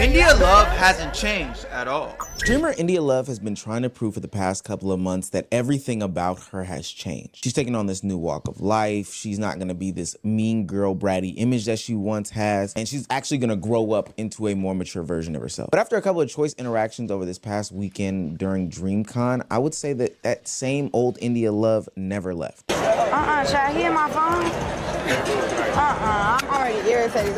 India Love hasn't changed at all. Streamer India Love has been trying to prove for the past couple of months that everything about her has changed. She's taking on this new walk of life. She's not gonna be this mean girl bratty image that she once has, and she's actually gonna grow up into a more mature version of herself. But after a couple of choice interactions over this past weekend during DreamCon, I would say that that same old India Love never left. Should I hear my phone? I'm already irritated.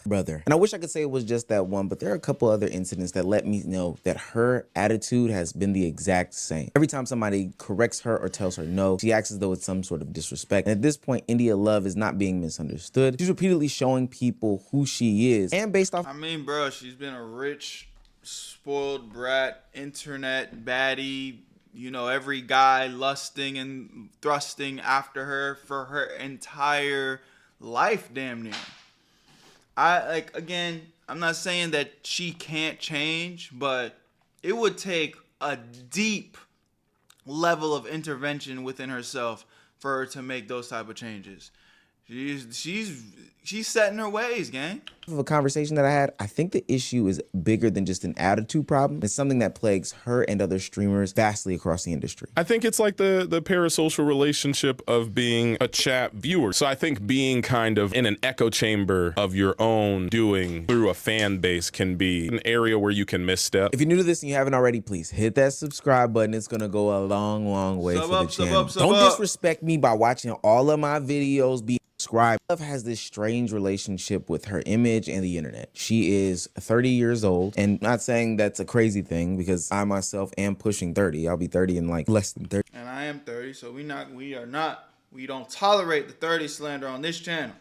Brother. And I wish I could say it was just that one, but there are a couple other incidents that let me know that her attitude has been the exact same. Every time somebody corrects her or tells her no, she acts as though it's some sort of disrespect. And at this point, India Love is not being misunderstood. She's repeatedly showing people who she is, and based off— I mean, bro, she's been a rich, spoiled brat, internet baddie, you know, every guy lusting and thrusting after her for her entire life, damn near. Again, I'm not saying that she can't change, but it would take a deep level of intervention within herself for her to make those type of changes. She's set in her ways, gang. Of a conversation that I had, I think the issue is bigger than just an attitude problem. It's something that plagues her and other streamers vastly across the industry. I think it's like the parasocial relationship of being a chat viewer. So I think being kind of in an echo chamber of your own doing through a fan base can be an area where you can misstep. If you're new to this and you haven't already, please hit that subscribe button. It's gonna go a long, long way for the channel. Don't disrespect me by watching all of my videos. Be subscribed. Love has this strange relationship with her image and the internet. She is 30 years old, and not saying that's a crazy thing because I myself am pushing 30. I'll be 30 in like less than 30. And I am 30, so we don't tolerate the 30 slander on this channel.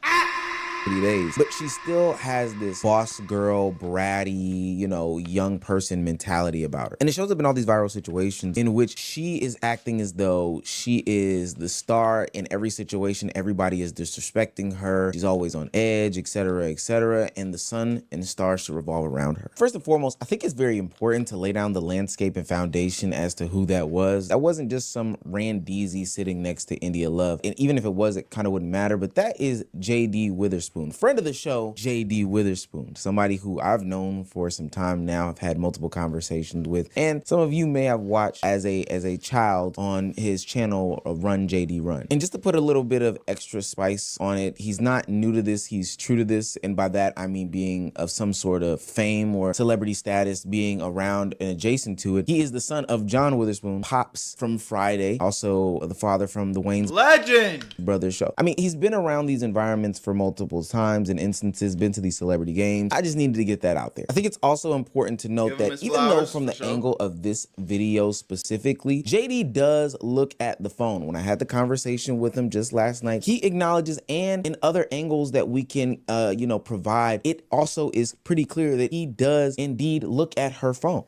Days. But she still has this boss girl, bratty, you know, young person mentality about her. And it shows up in all these viral situations in which she is acting as though she is the star in every situation. Everybody is disrespecting her. She's always on edge, etc., etc. And the sun and the stars should revolve around her. First and foremost, I think it's very important to lay down the landscape and foundation as to who that was. That wasn't just some randeezy sitting next to India Love. And even if it was, it kind of wouldn't matter. But that is JD Witherspoon. Friend of the show, JD Witherspoon, somebody who I've known for some time now. I've had multiple conversations with, and some of you may have watched as a child on his channel, Run JD Run. And just to put a little bit of extra spice on it, he's not new to this, he's true to this. And by that, I mean being of some sort of fame or celebrity status, being around and adjacent to it. He is the son of John Witherspoon, Pops from Friday, also the father from the Wayne's Legend Brothers show. I mean, he's been around these environments for multiple times and instances, been to these celebrity games. I just needed to get that out there. I think it's also important to note that even though from the angle of this video specifically, JD does look at the phone. When I had the conversation with him just last night, he acknowledges, and in other angles that we can, you know, provide, it also is pretty clear that he does indeed look at her phone.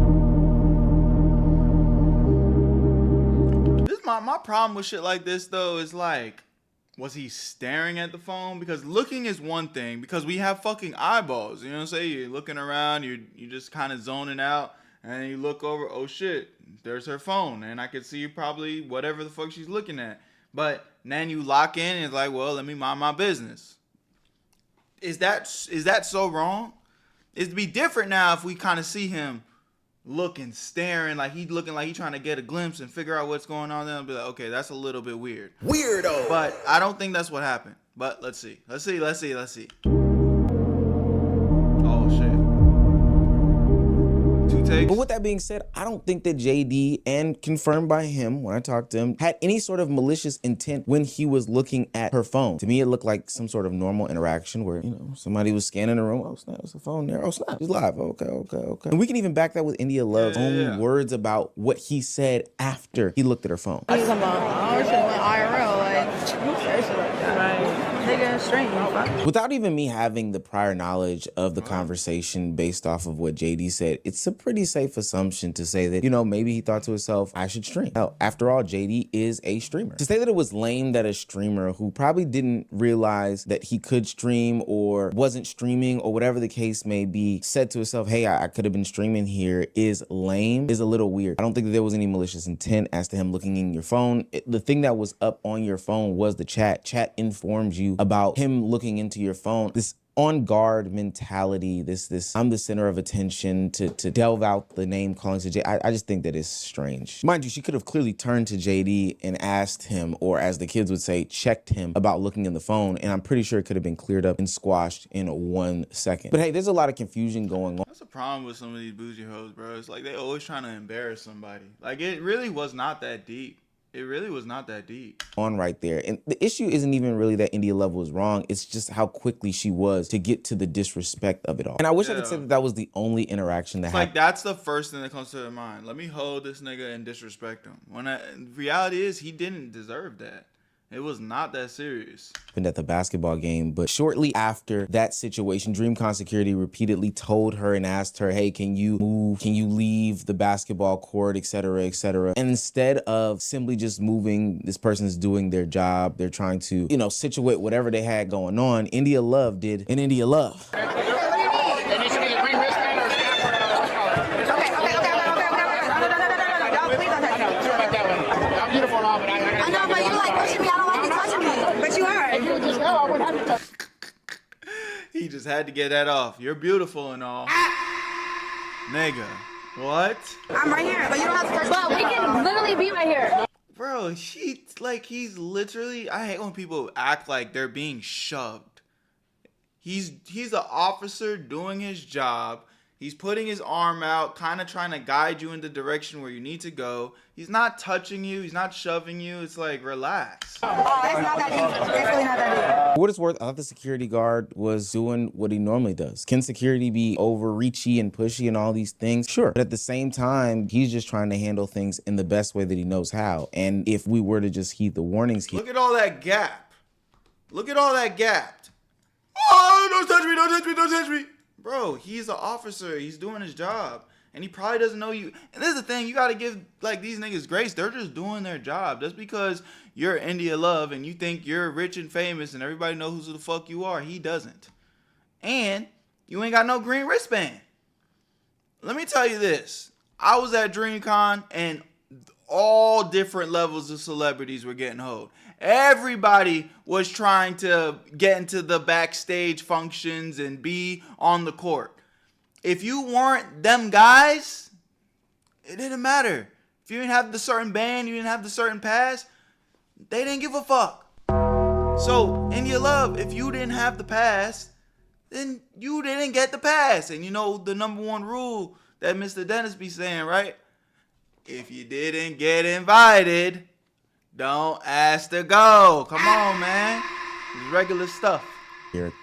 This my problem with shit like this though is like, was he staring at the phone? Because looking is one thing, because we have fucking eyeballs, you know what I'm saying? You're looking around, you're just kind of zoning out, and then you look over, oh shit, there's her phone, and I could see probably whatever the fuck she's looking at. But then you lock in and it's like, well, let me mind my business. Is that so wrong? It'd be different now if we kind of see him looking, staring, like he's looking like he's trying to get a glimpse and figure out what's going on. Then I'll be like, okay, that's a little bit weird. Weirdo. But I don't think that's what happened. But let's see. Oh shit. 2 takes. But with that being said, I don't think that JD, and confirmed by him when I talked to him, had any sort of malicious intent when he was looking at her phone. To me, it looked like some sort of normal interaction where, you know, somebody was scanning the room. Oh snap, there's a phone there. Oh snap, he's live. Okay. And we can even back that with India Love's own words about what he said after he looked at her phone. I should have went IRL, like, nigga. a stream. Fuck. Without even me having the prior knowledge of the conversation based off of what JD said, it's a pretty safe assumption to say that, you know, maybe he thought to himself, I should stream. Hell, after all, JD is a streamer. To say that it was lame that a streamer who probably didn't realize that he could stream or wasn't streaming or whatever the case may be said to himself, hey, I could have been streaming here is lame, is a little weird. I don't think that there was any malicious intent as to him looking in your phone. The thing that was up on your phone was the chat. Chat informs you about him looking into your phone. This on guard mentality, this I'm the center of attention to delve out the name calling to JD. I just think that is strange. Mind you, she could have clearly turned to JD and asked him, or as the kids would say, checked him about looking in the phone, and I'm pretty sure it could have been cleared up and squashed in 1 second. But hey, there's a lot of confusion going on. That's a problem with some of these bougie hoes, bro. It's like they always trying to embarrass somebody. Like, it really was not that deep. It really was not that deep. On right there. And the issue isn't even really that India Love was wrong. It's just how quickly she was to get to the disrespect of it all. And I wish I could say that that was the only interaction that happened. Like, that's the first thing that comes to their mind. Let me hold this nigga and disrespect him. Reality is, he didn't deserve that. It was not that serious. Happened at the basketball game, but shortly after that situation, DreamCon security repeatedly told her and asked her, hey, can you move? Can you leave the basketball court, etc., etc. And instead of simply just moving, this person's doing their job. They're trying to, you know, situate whatever they had going on. India Love did an India Love. I know, but you like pushing me. I don't like you touching me. But you are. He just had to get that off. You're beautiful and all. Nigga. What? I'm right here, but you don't have to touch me. But we can literally be right here. Bro, he's literally, I hate when people act like they're being shoved. He's an officer doing his job. He's putting his arm out, kind of trying to guide you in the direction where you need to go. He's not touching you. He's not shoving you. It's like, relax. Oh, it's not that deep. It's really not that deep. For what it's worth, I thought the security guard was doing what he normally does. Can security be overreachy and pushy and all these things? Sure. But at the same time, he's just trying to handle things in the best way that he knows how. And if we were to just heed the warnings here. Look at all that gap. Look at all that gap. Oh, don't touch me, don't touch me, don't touch me. Bro, he's an officer. He's doing his job. And he probably doesn't know you. And this is the thing. You got to give, like, these niggas grace. They're just doing their job. Just because you're India Love and you think you're rich and famous and everybody knows who the fuck you are, he doesn't. And you ain't got no green wristband. Let me tell you this. I was at DreamCon and all different levels of celebrities were getting hoed. Everybody was trying to get into the backstage functions and be on the court. If you weren't them guys, it didn't matter. If you didn't have the certain band, you didn't have the certain pass, they didn't give a fuck. So, India Love, if you didn't have the pass, then you didn't get the pass. And you know the number one rule that Mr. Dennis be saying, right? If you didn't get invited, don't ask to go. Come on, man. It's regular stuff.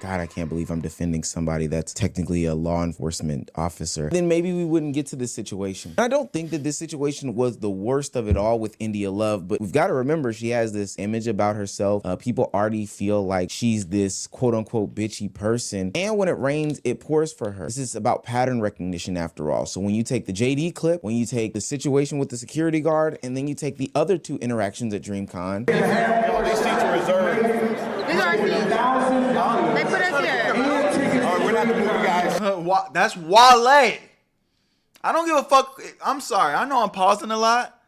God, I can't believe I'm defending somebody that's technically a law enforcement officer. Then maybe we wouldn't get to this situation. I don't think that this situation was the worst of it all with India Love, but we've got to remember she has this image about herself. People already feel like she's this quote unquote bitchy person. And when it rains, it pours for her. This is about pattern recognition after all. So when you take the JD clip, when you take the situation with the security guard, and then you take the other two interactions at DreamCon. These seats are reserved. These are seats. They put us here. All right, we're not the movie guys. That's Wale. I don't give a fuck. I'm sorry. I know I'm pausing a lot.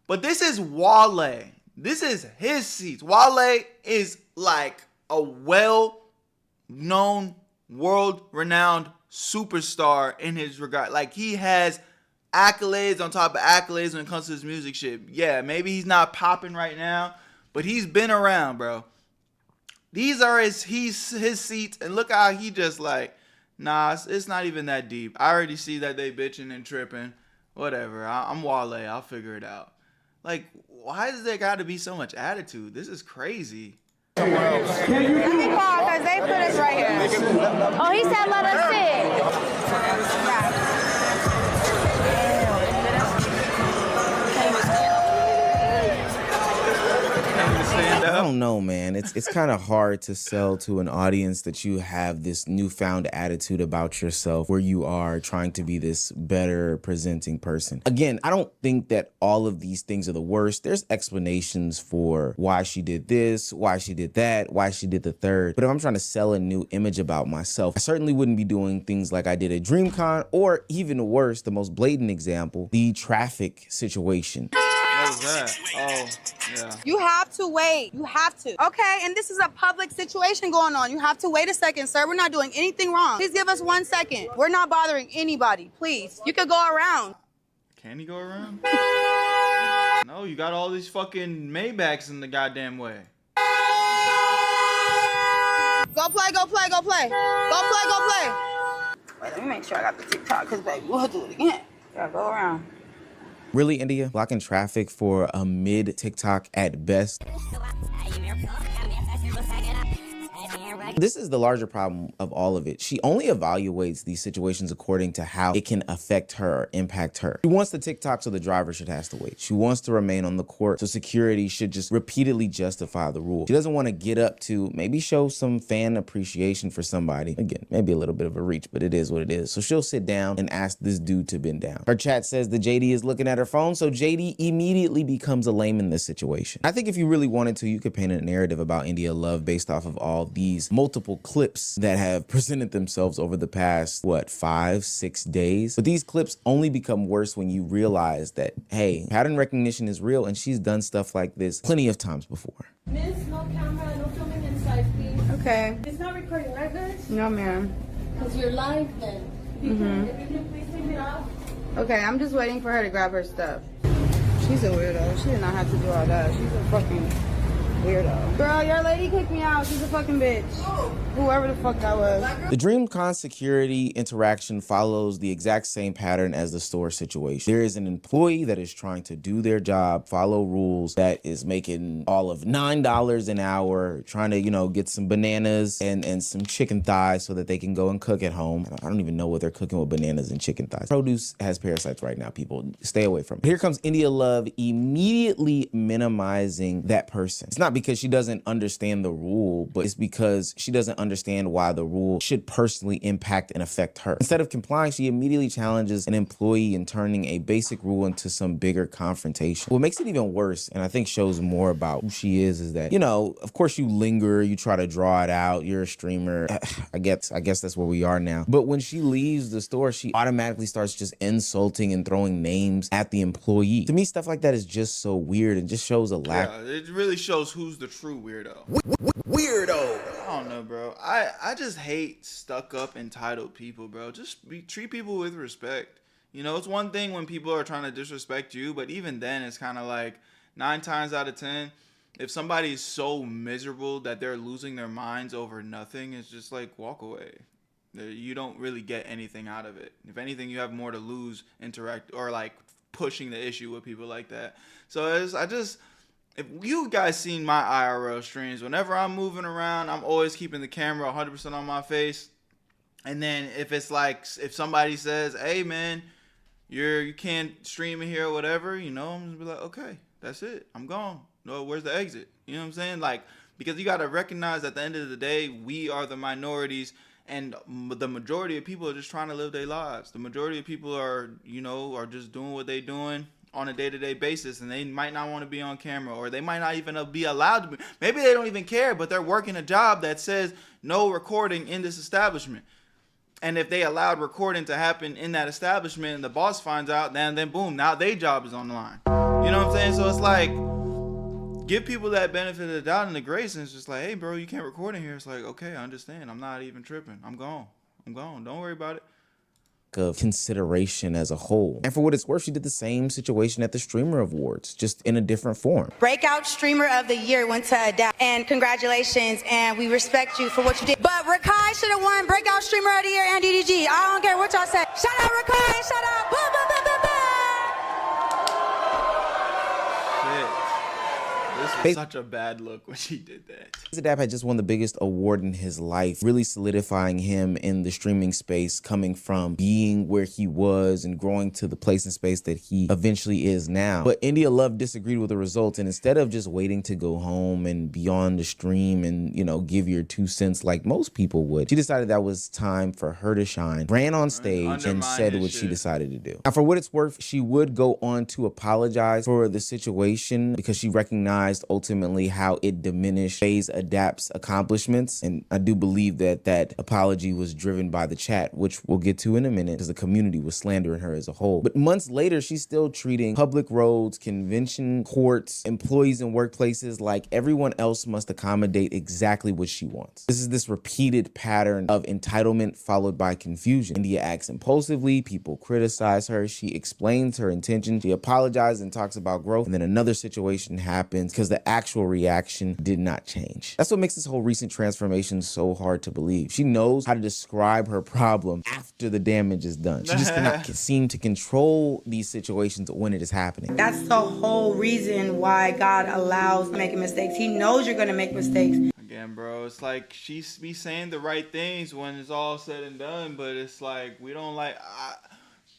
But this is Wale. This is his seats. Wale is like a well-known, world-renowned superstar in his regard. Like, he has accolades on top of accolades when it comes to his music shit. Yeah, maybe he's not popping right now, but he's been around, bro. These are his seats, and look how he just like, nah, it's not even that deep. I already see that they bitching and tripping. Whatever, I'm Wale. I'll figure it out. Like, why does there got to be so much attitude? This is crazy. Let me call, because they put us right here. Oh, he said let us sit. Can't even stand I don't know, man. It's kind of hard to sell to an audience that you have this newfound attitude about yourself where you are trying to be this better presenting person. Again, I don't think that all of these things are the worst. There's explanations for why she did this, why she did that, why she did the third. But if I'm trying to sell a new image about myself, I certainly wouldn't be doing things like I did at DreamCon, or even worse, the most blatant example, the traffic situation. What was that? Oh, yeah. You have to wait. You have to. Okay, and this is a public situation going on. You have to wait a second, sir. We're not doing anything wrong. Please give us 1 second. We're not bothering anybody. Please. You could go around. Can he go around? No, you got all these fucking Maybachs in the goddamn way. Go play, go play, go play. Go play, go play. Wait, let me make sure I got the TikTok, because, baby, we'll do it again. Gotta go around. Really, India? Blocking traffic for a mid TikTok at best? This is the larger problem of all of it. She only evaluates these situations according to how it can affect her or impact her. She wants the TikTok, so the driver should have to wait. She wants to remain on the court, so security should just repeatedly justify the rule. She doesn't want to get up to maybe show some fan appreciation for somebody. Again, maybe a little bit of a reach, but it is what it is. So she'll sit down and ask this dude to bend down. Her chat says that JD is looking at her phone, so JD immediately becomes a lame in this situation. I think if you really wanted to, you could paint a narrative about India Love based off of all these multiple clips that have presented themselves over the past, 5-6 days. But these clips only become worse when you realize that, hey, pattern recognition is real, and she's done stuff like this plenty of times before. Miss, no camera, no filming inside, please. Okay. It's not recording, right, guys? No, ma'am. Because you're live then. If you can please take it off. Okay, I'm just waiting for her to grab her stuff. She's a weirdo. She did not have to do all that. She's a fucking weirdo. Girl, your lady kicked me out. She's a fucking bitch. Whoever the fuck that was. The DreamCon security interaction follows the exact same pattern as the store situation. There is an employee that is trying to do their job, follow rules, that is making all of $9 an hour, trying to, get some bananas and some chicken thighs so that they can go and cook at home. I don't even know what they're cooking with bananas and chicken thighs. Produce has parasites right now, people. Stay away from it. Here comes India Love immediately minimizing that person. It's not because she doesn't understand the rule, but it's because she doesn't understand why the rule should personally impact and affect her. Instead of complying, she immediately challenges an employee in turning a basic rule into some bigger confrontation. What makes it even worse, and I think shows more about who she is that, of course you linger, you try to draw it out, you're a streamer. I guess that's where we are now. But when she leaves the store, she automatically starts just insulting and throwing names at the employee. To me, stuff like that is just so weird and just shows a lack. Yeah, it really shows who's the true weirdo. Weirdo. I don't know, bro. I just hate stuck up entitled people, bro. Just treat people with respect. It's one thing when people are trying to disrespect you, but even then it's kind of like 9 times out of 10, if somebody's so miserable that they're losing their minds over nothing, it's just like, walk away. You don't really get anything out of it. If anything, you have more to lose, interact, or like pushing the issue with people like that. So if you guys seen my IRL streams, whenever I'm moving around, I'm always keeping the camera 100% on my face. And then if it's like, if somebody says, hey man, you can't stream in here or whatever, I'm just be like, okay, that's it. I'm gone. No, where's the exit? You know what I'm saying? Like, because you got to recognize at the end of the day, we are the minorities, and the majority of people are just trying to live their lives. The majority of people are just doing what they're doing on a day-to-day basis, and they might not want to be on camera, or they might not even be allowed to be. Maybe they don't even care, but they're working a job that says no recording in this establishment. And if they allowed recording to happen in that establishment and the boss finds out, then boom, now their job is on the line. You know what I'm saying? So it's like, give people that benefit of the doubt and the grace, and it's just like, hey bro, you can't record in here. It's like, okay, I understand. I'm not even tripping. I'm gone. Don't worry about it. Of consideration as a whole. And for what it's worth, she did the same situation at the Streamer Awards, just in a different form. Breakout Streamer of the Year went to Adele. And congratulations, and we respect you for what you did. But Rakai should have won Breakout Streamer of the Year and DDG. I don't care what y'all say. Shout out Rakai, shout out. Boom, boom, boom, boom, boom. Shit. This was such a bad look when she did that. Adap had just won the biggest award in his life, really solidifying him in the streaming space, coming from being where he was and growing to the place and space that he eventually is now. But India Love disagreed with the results, and instead of just waiting to go home and be on the stream and, you know, give your 2 cents like most people would, she decided that was time for her to shine, ran on stage and said what she decided to do. Now, for what it's worth, she would go on to apologize for the situation because she recognized ultimately how it diminished FaZe Adapt's accomplishments. And I do believe that that apology was driven by the chat, which we'll get to in a minute, because the community was slandering her as a whole. But months later, she's still treating public roads, convention courts, employees in workplaces like everyone else must accommodate exactly what she wants. This is this repeated pattern of entitlement followed by confusion. India acts impulsively, people criticize her, she explains her intention, she apologizes and talks about growth, and then another situation happens because the actual reaction did not change. That's what makes this whole recent transformation so hard to believe. She knows how to describe her problem after the damage is done. She just cannot seem to control these situations when it is happening. That's the whole reason why God allows making mistakes. He knows you're gonna make mistakes. Again, bro, it's like she be saying the right things when it's all said and done, but it's like we don't like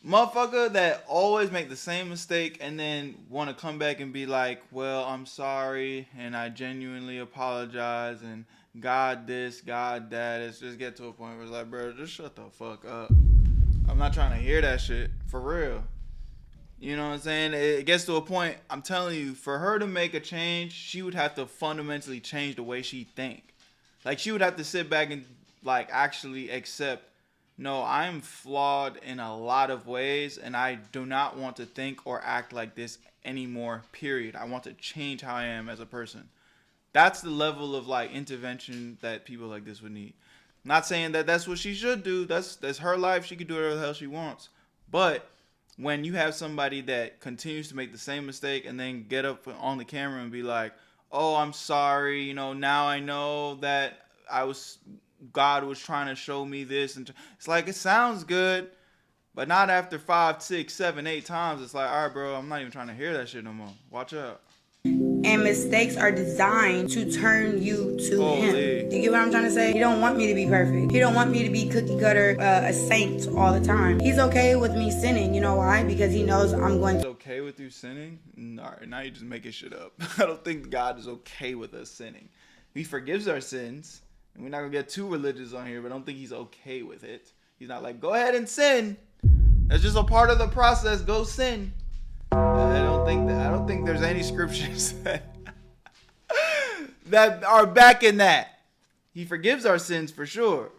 motherfucker that always make the same mistake and then want to come back and be like, well, I'm sorry and I genuinely apologize and God this, God that. It's just get to a point where it's like, bro, just shut the fuck up. I'm not trying to hear that shit for real. You know what I'm saying? It gets to a point, I'm telling you, for her to make a change, she would have to fundamentally change the way she think. Like, she would have to sit back and, like, actually accept, no, I'm flawed in a lot of ways, and I do not want to think or act like this anymore, period. I want to change how I am as a person. That's the level of, like, intervention that people like this would need. Not saying that that's what she should do. That's her life. She can do whatever the hell she wants. But when you have somebody that continues to make the same mistake and then get up on the camera and be like, oh, I'm sorry, you know, now I know that God was trying to show me this. And it's like, it sounds good, but not after 5, 6, 7, 8 times. It's like, all right, bro, I'm not even trying to hear that shit no more. Watch out. And mistakes are designed to turn you to him. You get what I'm trying to say? He don't want me to be perfect. He don't want me to be cookie cutter, a saint all the time. He's okay with me sinning. You know why? Because he knows I'm going to. He's okay with you sinning? All right, now you're just making shit up. I don't think God is okay with us sinning. He forgives our sins. And we're not going to get too religious on here, but I don't think he's okay with it. He's not like, go ahead and sin. That's just a part of the process. Go sin. I don't think there's any scriptures that are backing that. He forgives our sins for sure.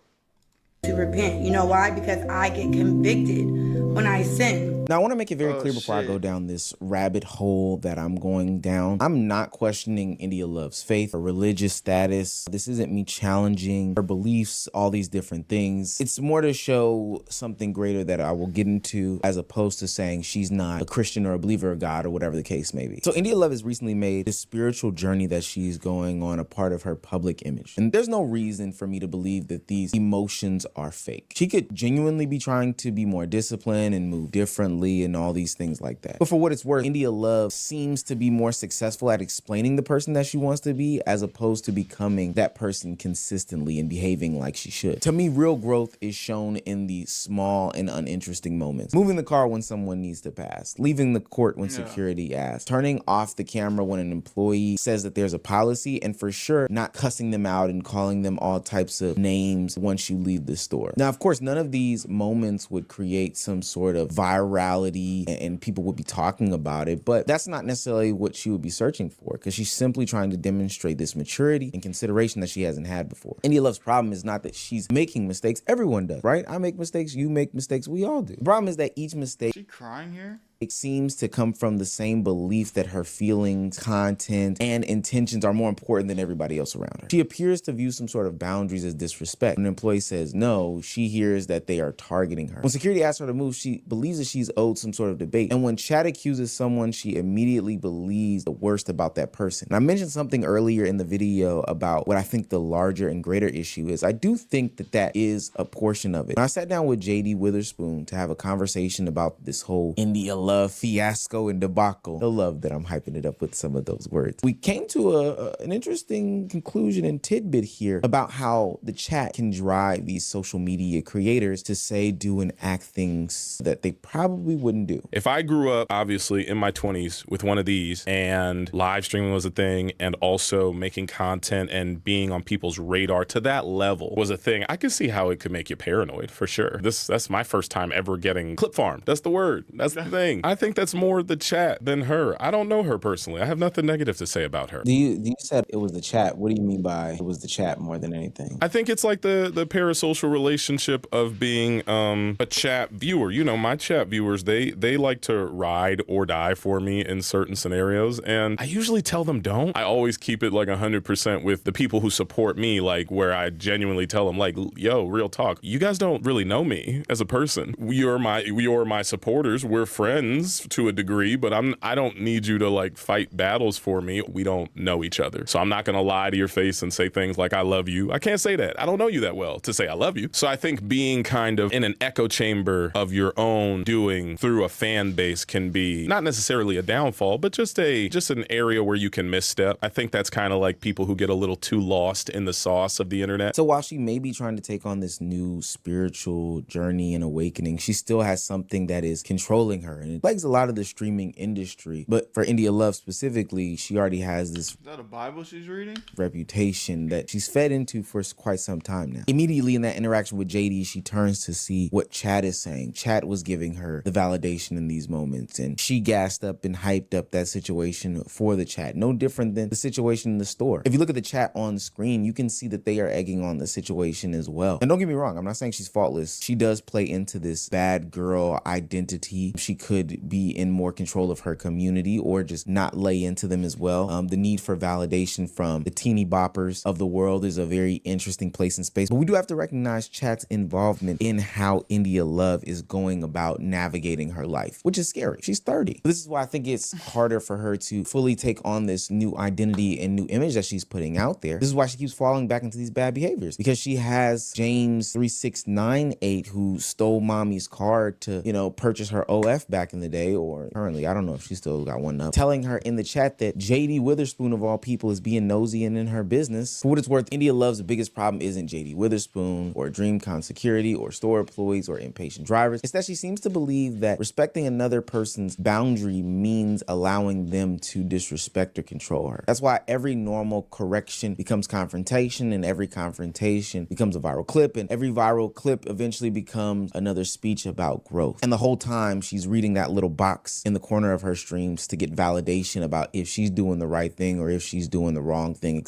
To repent. You know why? Because I get convicted when I sin. Now, I want to make it very clear before I go down this rabbit hole that I'm going down. I'm not questioning India Love's faith or religious status. This isn't me challenging her beliefs, all these different things. It's more to show something greater that I will get into, as opposed to saying she's not a Christian or a believer of God or whatever the case may be. So India Love has recently made this spiritual journey that she's going on a part of her public image. And there's no reason for me to believe that these emotions are fake. She could genuinely be trying to be more disciplined and move differently and all these things like that. But for what it's worth, India Love seems to be more successful at explaining the person that she wants to be, as opposed to becoming that person consistently and behaving like she should. To me, real growth is shown in the small and uninteresting moments. Moving the car when someone needs to pass, leaving the court when security asks, turning off the camera when an employee says that there's a policy, and for sure not cussing them out and calling them all types of names once you leave the store. Now, of course, none of these moments would create some sort of virality and people would be talking about it, but that's not necessarily what she would be searching for, because she's simply trying to demonstrate this maturity and consideration that she hasn't had before. India Love's problem is not that she's making mistakes. Everyone does, right? I make mistakes, you make mistakes, we all do. The problem is that each mistake— Is she crying here? It seems to come from the same belief that her feelings, content, and intentions are more important than everybody else around her. She appears to view some sort of boundaries as disrespect. When an employee says no, she hears that they are targeting her. When security asks her to move, she believes that she's owed some sort of debate. And when chat accuses someone, she immediately believes the worst about that person. And I mentioned something earlier in the video about what I think the larger and greater issue is. I do think that that is a portion of it. When I sat down with JD Witherspoon to have a conversation about this whole India Love love fiasco and debacle. They'll love that I'm hyping it up with some of those words. We came to an interesting conclusion and tidbit here about how the chat can drive these social media creators to say, do, and act things that they probably wouldn't do. If I grew up, obviously, in my 20s with one of these, and live streaming was a thing, and also making content and being on people's radar to that level was a thing, I could see how it could make you paranoid, for sure. That's my first time ever getting clip farmed. That's the word. That's the thing. I think that's more the chat than her. I don't know her personally. I have nothing negative to say about her. You said it was the chat. What do you mean by it was the chat more than anything? I think it's like the parasocial relationship of being a chat viewer. You know, my chat viewers, they like to ride or die for me in certain scenarios, and I usually tell them don't. I always keep it like 100% with the people who support me, like where I genuinely tell them, like, yo, real talk, you guys don't really know me as a person. You're my supporters. We're friends to a degree, but I don't need you to like fight battles for me. We don't know each other, so I'm not gonna lie to your face and say things like I love you. I can't say that. I don't know you that well to say I love you. So I think being kind of in an echo chamber of your own doing through a fan base can be not necessarily a downfall, but just an area where you can misstep. I think that's kind of like people who get a little too lost in the sauce of the internet. So while she may be trying to take on this new spiritual journey and awakening, she still has something that is controlling her, and it plagues a lot of the streaming industry. But for India Love specifically, she already has this Is that a Bible she's reading? reputation that she's fed into for quite some time now. Immediately in that interaction with JD, she turns to see what Chat is saying. Chat was giving her the validation in these moments, and she gassed up and hyped up that situation for the chat. No different than the situation in the store. If you look at the chat on screen, you can see that they are egging on the situation as well. And don't get me wrong, I'm not saying she's faultless. She does play into this bad girl identity. She could be in more control of her community or just not lay into them as well. The need for validation from the teeny boppers of the world is a very interesting place and space. But we do have to recognize Chat's involvement in how India Love is going about navigating her life, which is scary. She's 30. This is why I think it's harder for her to fully take on this new identity and new image that she's putting out there. This is why she keeps falling back into these bad behaviors, because she has James 3698 who stole mommy's card to, you know, purchase her OF back in the day, or currently, I don't know if she still got one up, telling her in the chat that JD Witherspoon of all people is being nosy and in her business. For what it's worth, India Love's biggest problem isn't JD Witherspoon or DreamCon security or store employees or impatient drivers. It's that she seems to believe that respecting another person's boundary means allowing them to disrespect or control her. That's why every normal correction becomes confrontation, and every confrontation becomes a viral clip, and every viral clip eventually becomes another speech about growth. And the whole time she's reading that little box in the corner of her streams to get validation about if she's doing the right thing or if she's doing the wrong thing.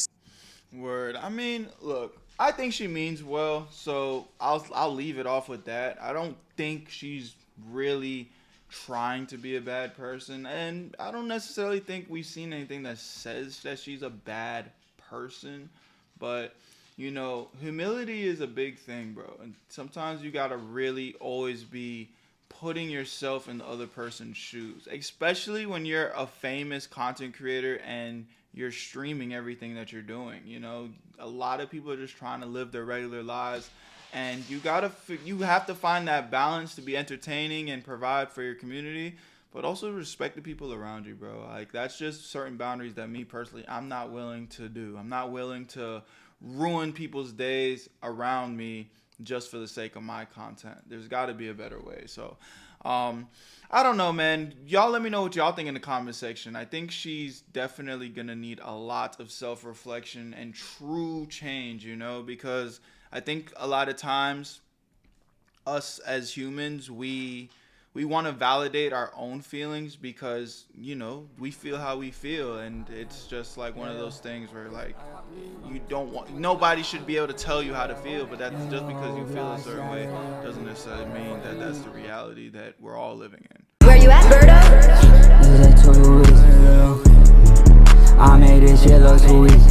Word. I mean, look, I think she means well, so I'll leave it off with that. I don't think she's really trying to be a bad person, and I don't necessarily think we've seen anything that says that she's a bad person. But you know, humility is a big thing, bro, and sometimes you gotta really always be putting yourself in the other person's shoes, especially when you're a famous content creator and you're streaming everything that you're doing. You know, a lot of people are just trying to live their regular lives, and you have to find that balance to be entertaining and provide for your community, but also respect the people around you, bro. Like, that's just certain boundaries that me personally, I'm not willing to do. I'm not willing to ruin people's days around me just for the sake of my content. There's got to be a better way. So I don't know, man. Y'all let me know what y'all think in the comment section. I think she's definitely gonna need a lot of self-reflection and true change, you know, because I think a lot of times us as humans, we want to validate our own feelings because, you know, we feel how we feel, and it's just like one of those things where, like, nobody should be able to tell you how to feel, but that's just because you feel a certain way doesn't necessarily mean that that's the reality that we're all living in. Where you at, Berto? I made this shit look too easy.